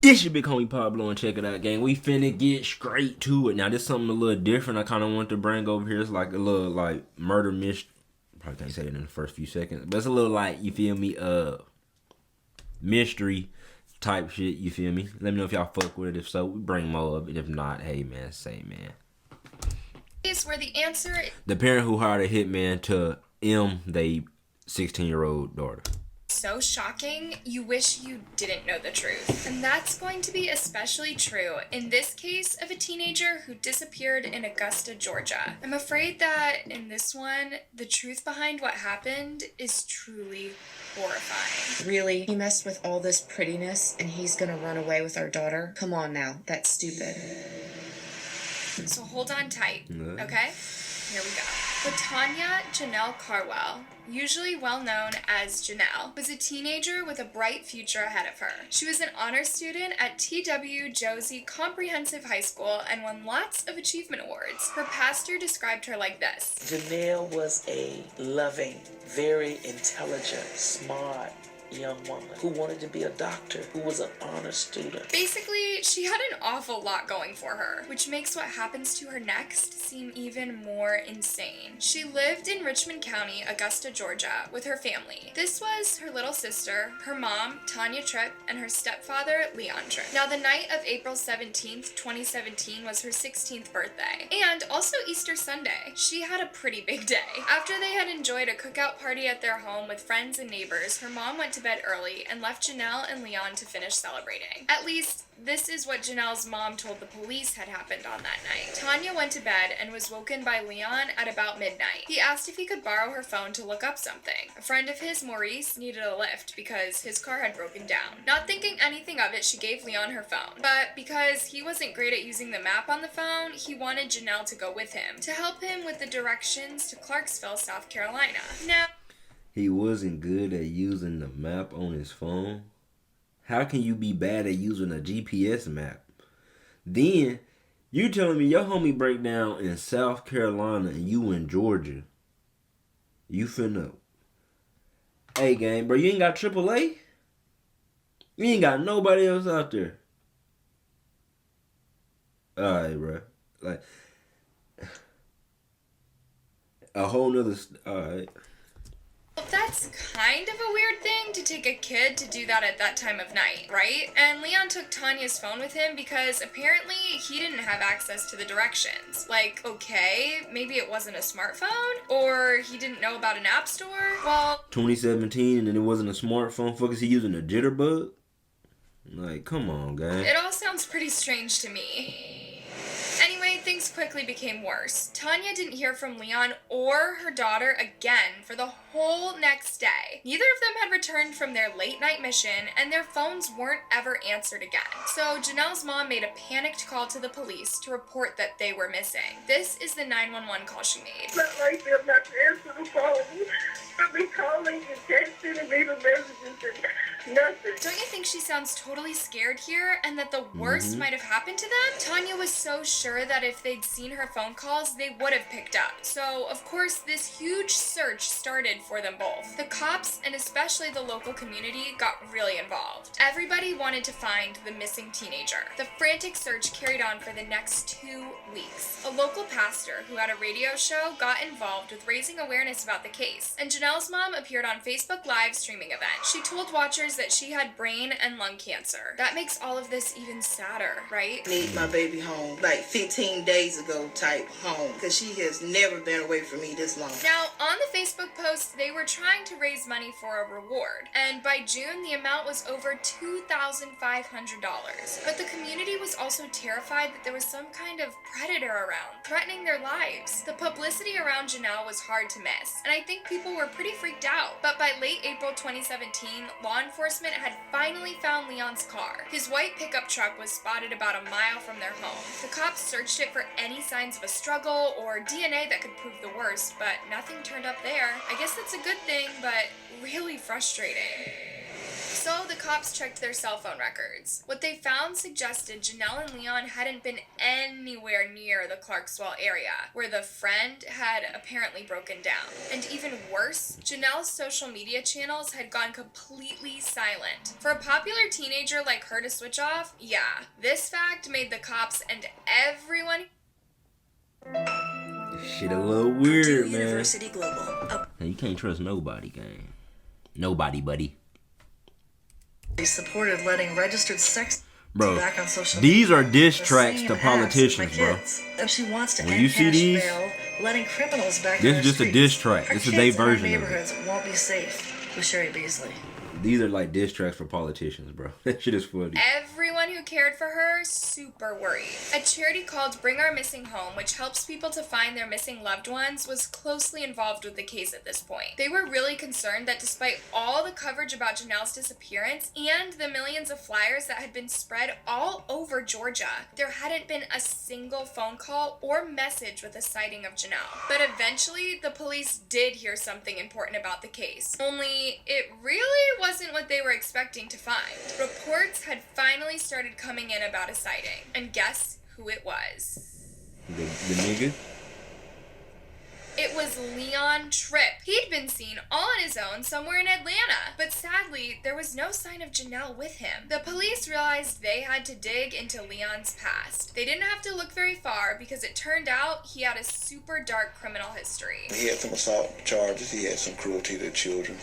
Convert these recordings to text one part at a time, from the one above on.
This your big homie Pablo and check it out, gang. We finna get straight to it. Now, this is something a little different I kind of want to bring over here. It's like a little, like, murder mystery. Probably can't say it in the first few seconds. But it's a little, like, you feel me, mystery type shit, you feel me? Let me know if y'all fuck with it. If so, we bring more of it. If not, hey, man, say, man. Where the answer is the parent who hired a hitman to they 16-year-old daughter. So shocking, you wish you didn't know the truth. And that's going to be especially true in this case of a teenager who disappeared in Augusta, Georgia. I'm afraid that in this one, the truth behind what happened is truly horrifying. Really? He messed with all this prettiness and he's gonna run away with our daughter? Come on now, that's stupid. So hold on tight, okay? Here we go. Latanya Janelle Carwell, usually well known as Janelle, was a teenager with a bright future ahead of her. She was an honor student at T.W. Josie Comprehensive High School and won lots of achievement awards. Her pastor described her like this. Janelle was a loving, very intelligent, smart young woman who wanted to be a doctor, who was an honor student. Basically, she had an awful lot going for her, which makes what happens to her next seem even more insane. She lived in Richmond County, Augusta, Georgia, with her family. This was her little sister, her mom, Tanya Tripp, and her stepfather, Leon Tripp. Now, the night of April 17th, 2017 was her 16th birthday, and also Easter Sunday. She had a pretty big day. After they had enjoyed a cookout party at their home with friends and neighbors, her mom went to bed early and left Janelle and Leon to finish celebrating. At least, this is what Janelle's mom told the police had happened on that night. Tanya went to bed and was woken by Leon at about midnight. He asked if he could borrow her phone to look up something. A friend of his, Maurice, needed a lift because his car had broken down. Not thinking anything of it, she gave Leon her phone. But because he wasn't great at using the map on the phone, he wanted Janelle to go with him to help him with the directions to Clarksville, South Carolina. Now, he wasn't good at using the map on his phone? How can you be bad at using a GPS map? Then, you telling me your homie break down in South Carolina and you in Georgia. You finna. Hey, gang, bro, you ain't got AAA? You ain't got nobody else out there. Alright, bro. Like, a whole nother. Alright. That's kind of a weird thing to take a kid to do that at that time of night, right? And Leon took Tanya's phone with him because apparently he didn't have access to the directions. Like, okay, maybe it wasn't a smartphone, or he didn't know about an app store. Well, 2017 and it wasn't a smartphone. Fuck, is he using a jitterbug? Like, come on, guys. It all sounds pretty strange to me. Anyway, things quickly became worse. Tanya didn't hear from Leon or her daughter again for the whole next day. Neither of them had returned from their late night mission, and their phones weren't ever answered again. So Janelle's mom made a panicked call to the police to report that they were missing. This is the 911 call she made. It's not like they're not to answer the phone. I've been calling and texting and leaving messages and nothing. Don't you think she sounds totally scared here and that the worst might have happened to them? Tanya was so sure that if they'd seen her phone calls, they would have picked up. So, of course, this huge search started for them both. The cops, and especially the local community, got really involved. Everybody wanted to find the missing teenager. The frantic search carried on for the next 2 weeks. A local pastor who had a radio show got involved with raising awareness about the case, and Janelle's mom appeared on Facebook Live streaming event. She told watchers that she had brain and lung cancer. That makes all of this even sadder, right? I need my baby home, like 15 days ago type home, because she has never been away from me this long. Now, on the Facebook post, they were trying to raise money for a reward, and by June, the amount was over $2,500. But the community was also terrified that there was some kind of predator around, threatening their lives. The publicity around Janelle was hard to miss, and I think people were pretty freaked out. But by late April 2017, law enforcement had finally found Leon's car. His white pickup truck was spotted about a mile from their home. The cops searched it for any signs of a struggle or DNA that could prove the worst, but nothing turned up there. I guess that's a good thing, but really frustrating. So the cops checked their cell phone records. What they found suggested Janelle and Leon hadn't been anywhere near the Clarksville area, where the friend had apparently broken down. And even worse, Janelle's social media channels had gone completely silent. For a popular teenager like her to switch off, yeah, this fact made the cops and everyone Shit a little weird, man. University Global. Hey, you can't trust nobody, gang. Nobody, buddy. They supported letting registered sex Bro, back on social these media. are diss The tracks same to as politicians, my bro. kids. If she wants to When end you see cash these, bail, letting criminals back this on is the just a streets. diss track. Our This is kids their in our version of it. neighborhoods won't be safe with Sherry Beasley. These are like diss tracks for politicians, bro. That shit is funny. Everyone who cared for her, super worried. A charity called Bring Our Missing Home, which helps people to find their missing loved ones, was closely involved with the case at this point. They were really concerned that despite all the coverage about Janelle's disappearance and the millions of flyers that had been spread all over Georgia, there hadn't been a single phone call or message with a sighting of Janelle. But eventually, the police did hear something important about the case. Only, it really wasn't what they were expecting to find. Reports had finally started coming in about a sighting. And guess who it was? The nigga? It was Leon Tripp. He'd been seen all on his own somewhere in Atlanta, but sadly, there was no sign of Janelle with him. The police realized they had to dig into Leon's past. They didn't have to look very far because it turned out he had a super dark criminal history. He had some assault charges. He had some cruelty to children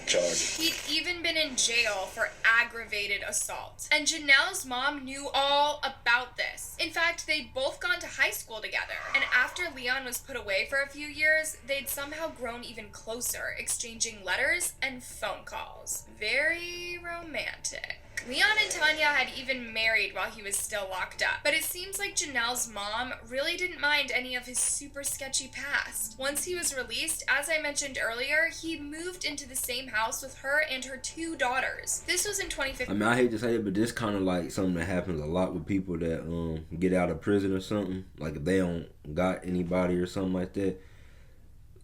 charges. He'd even been in jail for aggravated assault. And Janelle's mom knew all about this. In fact, they'd both gone to high school together. And after Leon was put away for a few years, they'd somehow grown even closer, exchanging letters and phone calls. Very romantic. Leon and Tanya had even married while he was still locked up. But it seems like Janelle's mom really didn't mind any of his super sketchy past. Once he was released, as I mentioned earlier, he moved into the same house with her and her 2 daughters. This was in 2015. I mean, I hate to say it, but this kind of like something that happens a lot with people that get out of prison or something. Like if they don't got anybody or something like that.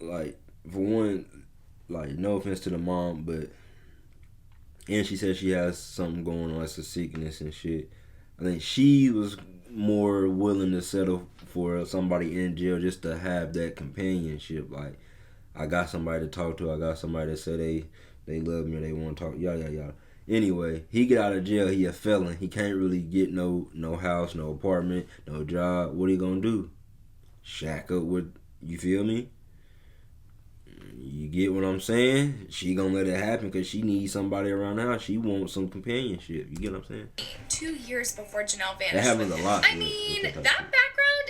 Like for one, like no offense to the mom, but and she said she has something going on, it's a sickness and shit. I think she was more willing to settle for somebody in jail just to have that companionship. Like, I got somebody to talk to. I got somebody that say they love me or they want to talk. Yada. Anyway, he get out of jail. He a felon. He can't really get no house, no apartment, no job. What he gonna do? Shack up with, you feel me? You get what I'm saying? She gonna let it happen because she needs somebody around the house. She wants some companionship. You get what I'm saying? 2 years before Janelle vanished. That happens with a him. lot. I mean, that background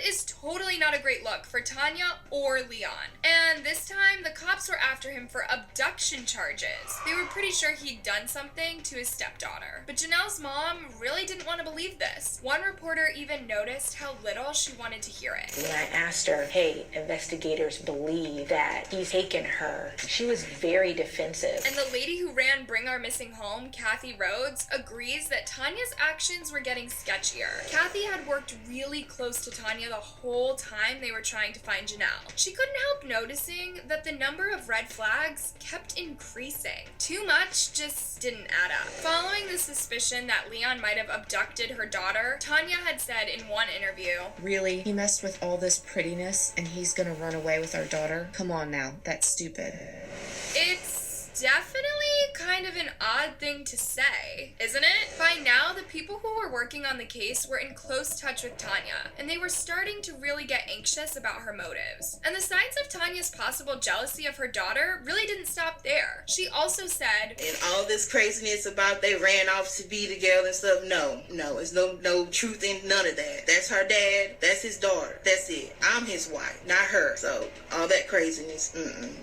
is totally not a great look for Tanya or Leon. And this time, the cops were after him for abduction charges. They were pretty sure he'd done something to his stepdaughter. But Janelle's mom really didn't want to believe this. One reporter even noticed how little she wanted to hear it. When I asked her, hey, investigators believe that he's taken her, she was very defensive. And the lady who ran Bring Our Missing Home, Kathy Rhodes, agrees that Tanya's actions were getting sketchier. Kathy had worked really close to Tanya the whole time they were trying to find Janelle. She couldn't help noticing that the number of red flags kept increasing. Too much just didn't add up. Following the suspicion that Leon might have abducted her daughter, Tanya had said in one interview, Really? He messed with all this prettiness and he's gonna run away with our daughter? Come on now, that's stupid. It's definitely kind of an odd thing to say, isn't it? By now, the people who were working on the case were in close touch with Tanya, and they were starting to really get anxious about her motives. And the signs of Tanya's possible jealousy of her daughter really didn't stop there. She also said, And all this craziness about they ran off to be together and stuff, no, there's no truth in none of that. That's her dad, that's his daughter, that's it. I'm his wife, not her. So all that craziness,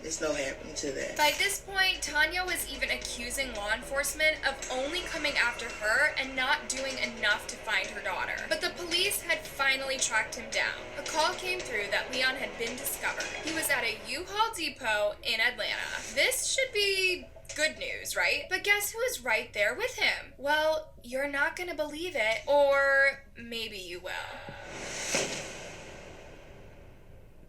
it's no happening to that. By this point, Tanya was even accusing law enforcement of only coming after her and not doing enough to find her daughter. But the police had finally tracked him down. A call came through that Leon had been discovered. He was at a U-Haul depot in Atlanta. This should be good news, right? But guess who was right there with him? Well, you're not gonna believe it, or maybe you will.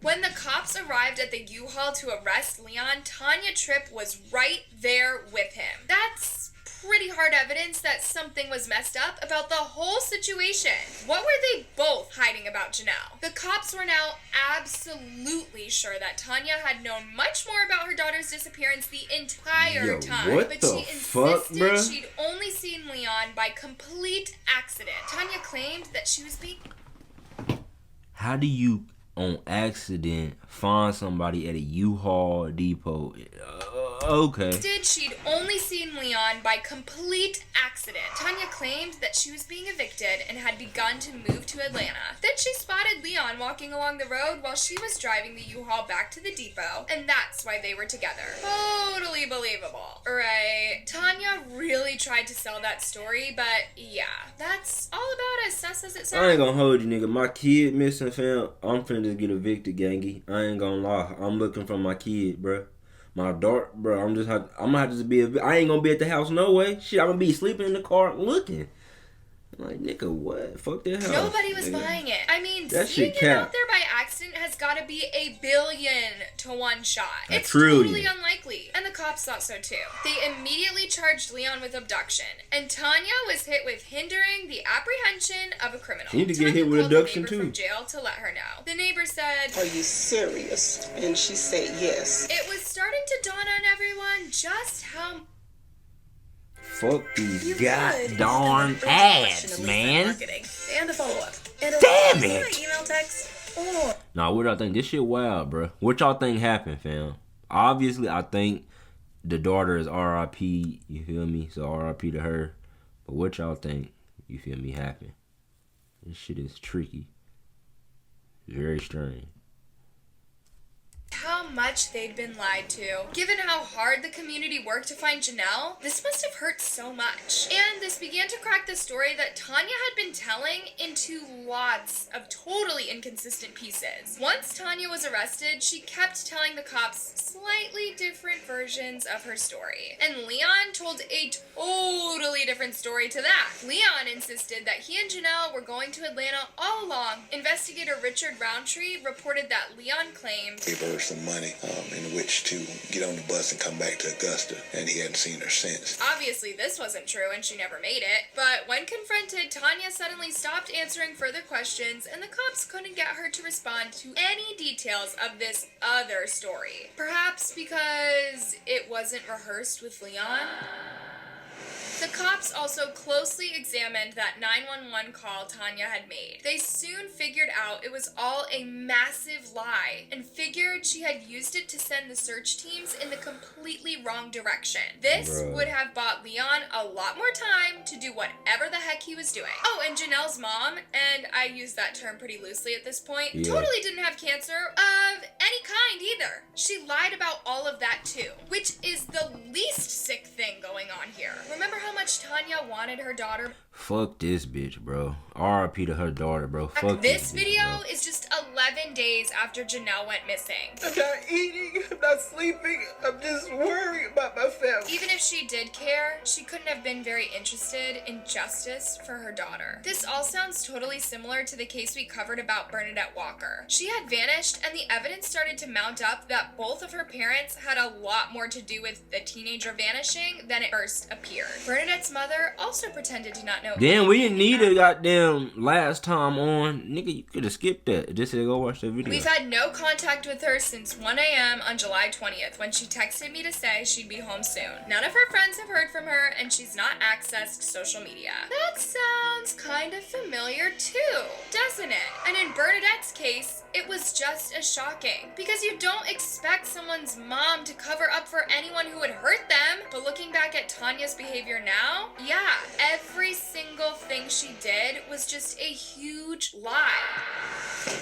When the cops arrived at the U-Haul to arrest Leon, Tanya Tripp was right there with him. That's pretty hard evidence that something was messed up about the whole situation. What were they both hiding about Janelle? The cops were now absolutely sure that Tanya had known much more about her daughter's disappearance the entire time. What but the she fuck, insisted bruh? she'd only seen Leon by complete accident. Tanya claimed that she was being... How do you, on accident, find somebody at a U-Haul depot? Okay. She'd only seen Leon by complete accident. Tanya claimed that she was being evicted and had begun to move to Atlanta. Then she spotted Leon walking along the road while she was driving the U-Haul back to the depot, and that's why they were together. Totally believable, right? Tanya really tried to sell that story, but yeah, that's all about as sus as it sounds. I ain't gonna hold you, nigga. My kid missing, fam. I'm finna just get evicted, gangy. I ain't gonna lie. I'm looking for my kid, bruh. My daughter, bro, I'm gonna have to be I ain't gonna be at the house no way. Shit, I'm gonna be sleeping in the car looking. I'm like, nigga, what? Fuck that house. Nobody was nigga. buying it. I mean, That seeing shit it cap. out there by accident has got to be 1 billion to 1 shot. A It's trillion. totally unlikely. And the cops thought so too. They immediately charged Leon with abduction, and Tanya was hit with hindering the apprehension of a criminal. She need to get Tanya hit with called the abduction, neighbor too. from jail to let her know. The neighbor said, "Are you serious?" And she said yes. it was starting to dawn on everyone just how Fuck these Good. goddamn ads, man. Marketing. And a follow-up. And a Damn it. email text. Or Nah, what y'all think? This shit wild, bro. What y'all think happened, fam? Obviously, I think the daughter is R.I.P. You feel me? So R.I.P. to her. But what y'all think? You feel me? Happened? This shit is tricky. Very strange. how much they'd been lied to. Given how hard the community worked to find Janelle, this must have hurt so much. And this began to crack the story that Tanya had been telling into lots of totally inconsistent pieces. Once Tanya was arrested, she kept telling the cops slightly different versions of her story. And Leon told a totally different story to that. Leon insisted that he and Janelle were going to Atlanta all along. Investigator Richard Roundtree reported that Leon claimed Gave her some money in which to get on the bus and come back to Augusta, and he hadn't seen her since. obviously this wasn't true and she never made it, but when confronted, Tanya suddenly stopped answering further questions and the cops couldn't get her to respond to any details of this other story. Perhaps because it wasn't rehearsed with Leon? The cops also closely examined that 911 call Tanya had made. They soon figured out it was all a massive lie and figured she had used it to send the search teams in the completely wrong direction. This Bruh. would have bought Leon a lot more time to do whatever the heck he was doing. Oh, and Janelle's mom, and I use that term pretty loosely at this point, Yeah. totally didn't have cancer of any kind either. She lied about all of that too, which is the least sick thing going on here. Remember how much Tanya wanted her daughter? Fuck this bitch, bro. R.I.P. to her daughter, bro. Fuck This bitch, video bro. is just 11 days after Janelle went missing. I'm not eating, I'm not sleeping, I'm just worried about my family. Even if she did care, she couldn't have been very interested in justice for her daughter. This all sounds totally similar to the case we covered about Bernadette Walker. She had vanished, and the evidence started to mount up that both of her parents had a lot more to do with the teenager vanishing than it first appeared. Bernadette's mother also pretended to not know. Damn, we didn't need a goddamn last time on. Nigga, you could have skipped that. Just said go watch the video. We've had no contact with her since 1 a.m. on July 20th when she texted me to say she'd be home soon. None of her friends have heard from her and she's not accessed social media. That sounds kind of familiar too, doesn't it? And in Bernadette's case, it was just as shocking because you don't expect someone's mom to cover up for anyone who would hurt them. But looking back at Tanya's behavior now, yeah, every single thing she did was just a huge lie.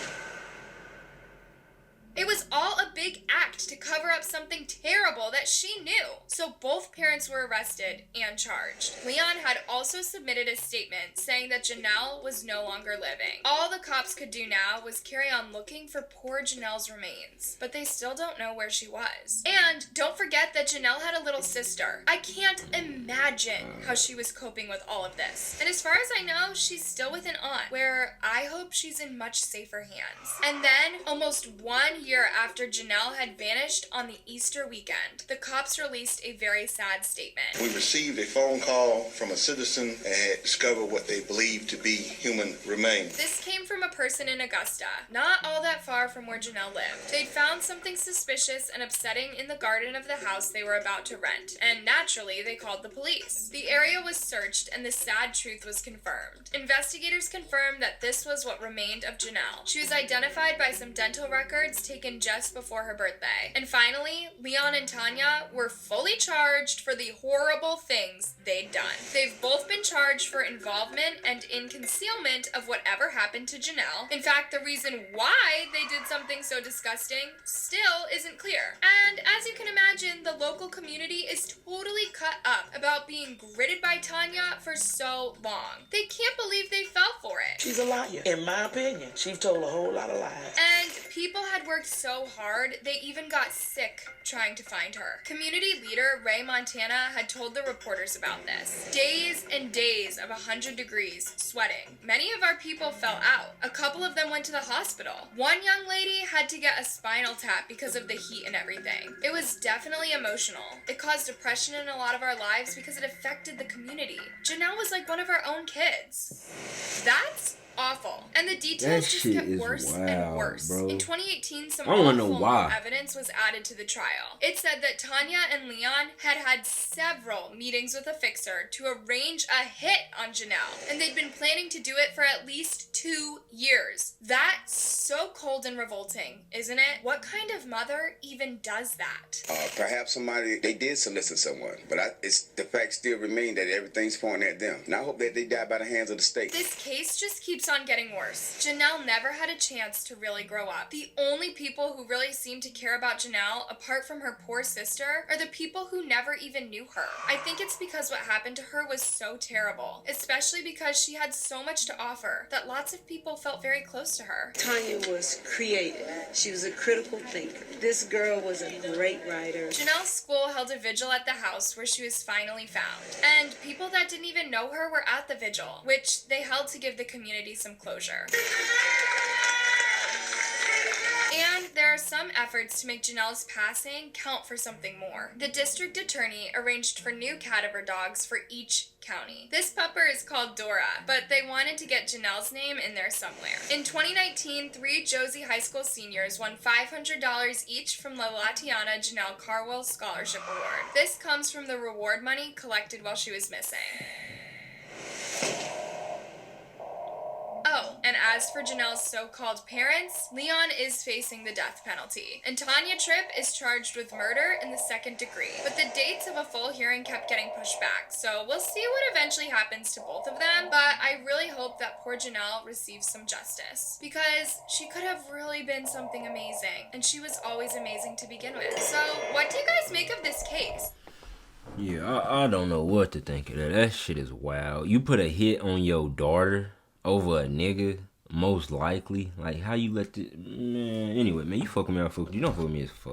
It was all a big act to cover up something terrible that she knew. So both parents were arrested and charged. Leon had also submitted a statement saying that Janelle was no longer living. All the cops could do now was carry on looking for poor Janelle's remains, but they still don't know where she was. And don't forget that Janelle had a little sister. I can't imagine how she was coping with all of this. And as far as I know, she's still with an aunt, where I hope she's in much safer hands. And then, almost 1 year after Janelle had vanished on the Easter weekend, the cops released a very sad statement. We received a phone call from a citizen and had discovered what they believed to be human remains. This came from a person in Augusta, not all that far from where Janelle lived. They'd found something suspicious and upsetting in the garden of the house they were about to rent, and naturally, they called the police. The area was searched, and the sad truth was confirmed. Investigators confirmed that this was what remained of Janelle. She was identified by some dental records taken just before her birthday. And finally, Leon and Tanya were fully charged for the horrible things they'd done. They've both been charged for involvement and in concealment of whatever happened to Janelle. In fact, the reason why they did something so disgusting still isn't clear. And as you can imagine, the local community is totally cut up about being gritted by Tanya for so long. They can't believe they fell for it. She's a liar. In my opinion, she's told a whole lot of lies. And people had worked so hard, they even got sick trying to find her. Community leader Ray Montana had told the reporters about this. Days and days of 100 degrees, sweating. Many of our people fell out. A couple of them went to the hospital. One young lady had to get a spinal tap because of the heat and everything. It was definitely emotional. It caused depression in a lot of our lives because it affected the community. Janelle was like one of our own kids. That's awful. And the details just kept worse and worse. Bro. In 2018, some I wanna know awful why. new evidence was added to the trial. It said that Tanya and Leon had had several meetings with a fixer to arrange a hit on Janelle, and they'd been planning to do it for at least 2 years. That's so cold and revolting, isn't it? What kind of mother even does that? Perhaps somebody, they did solicit someone, but the facts still remain that everything's pointing at them. And I hope that they die by the hands of the state. This case just keeps on getting worse. Janelle never had a chance to really grow up. The only people who really seem to care about Janelle, apart from her poor sister, are the people who never even knew her. I think it's because what happened to her was so terrible, especially because she had so much to offer that lots of people felt very close to her. Tanya was creative. She was a critical thinker. This girl was a great writer. Janelle's school held a vigil at the house where she was finally found. And people that didn't even know her were at the vigil, which they held to give the community some closure. And there are some efforts to make Janelle's passing count for something more. The district attorney arranged for new cadaver dogs for each county. This pupper is called Dora, but they wanted to get Janelle's name in there somewhere. In 2019, 3 Josie High School seniors won $500 each from the Latiana Janelle Carwell Scholarship Award. This comes from the reward money collected while she was missing. Oh, and as for Janelle's so-called parents, Leon is facing the death penalty, and Tanya Tripp is charged with murder in the 2nd degree. But the dates of a full hearing kept getting pushed back, so we'll see what eventually happens to both of them, but I really hope that poor Janelle receives some justice, because she could have really been something amazing, and she was always amazing to begin with. So, what do you guys make of this case? Yeah, I don't know what to think of that. That shit is wild. You put a hit on your daughter over a nigga, most likely. Like, how you let the... Man, anyway, man, you fuck with me, I fuck with you. You don't fuck with me as fuck.